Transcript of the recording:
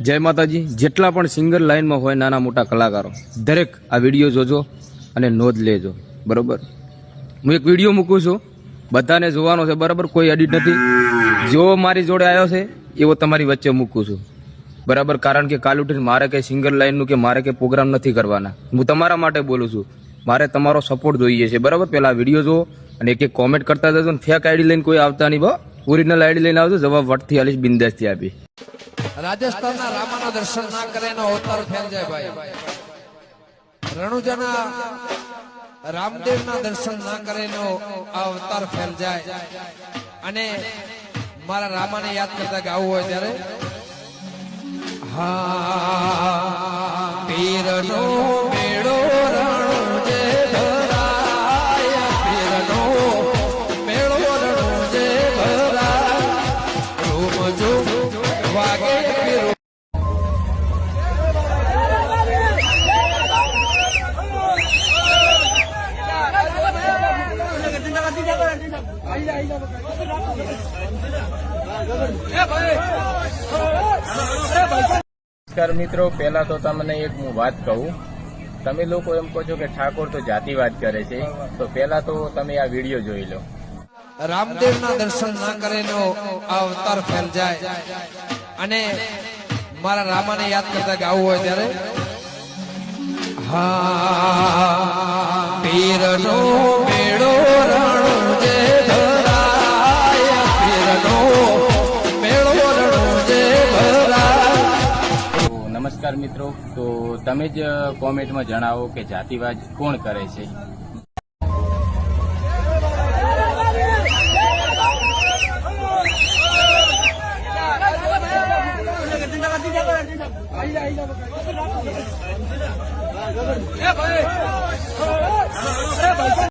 જય માતાજી। જેટલા પણ સિંગર લાઈનમાં હોય નાના મોટા કલાકારો દરેક આ વિડીયો જોજો અને નોંધ લેજો, બરોબર। હું એક વિડીયો મૂકું છું, બધાને જોવાનો છે, બરાબર। કોઈ એડિટ નથી, જેવો મારી જોડે આવ્યો છે એવો તમારી વચ્ચે મૂકું છું, બરાબર। કારણ કે કાલ ઉઠીને મારે કંઈ સિંગર લાઈનનું કે મારે કંઈ પ્રોગ્રામ નથી કરવાના, હું તમારા માટે બોલું છું। મારે તમારો સપોર્ટ જોઈએ છે, બરાબર। પહેલા વિડીયો જો અને એક કોમેન્ટ કરતા જજો, ફેક આઈડી લઈને કોઈ આવતા નહીં, ઓરિજિનલ આઈડી લઈને આવજો, જવાબ વટથી આલીશ, બિંદાસથી આપી। રાજસ્થાનના રામાના દર્શન ના કરે એનો અવતાર ફેલ જાય ભાઈ। રણુજાના રામદેવના દર્શન ના કરે એનો અવતાર ફેલ જાય। અને મારા રામાને યાદ કરતા ગાવું હોય ત્યારે હા પીરનો મેળો રણુજે ભરાય, પીરનો મેળો રણુજે ભરાય, રૂમ જો વાગે પીરો। નમસ્કાર મિત્રો, પહેલા તો તમને એક હું વાત કહું। તમે લોકો એમ કહો છો કે ઠાકોર તો જાતિવાદ કરે છે, તો પહેલા તો તમે આ વિડીયો જોઈ લો। રામદેવના દર્શન ના કરે એનો અવતાર ફેલ જાય। અને મારા રામાને યાદ કરતા ગાવું હોય ત્યારે હા પીરનો મેળો રણુજે ભરાય, પીરનો મેળો રણુજે ભરાય। તો નમસ્કાર મિત્રો, તો તમે જ કોમેન્ટમાં જણાવો કે જાતિવાદ કોણ કરે છે। નમસ્કાર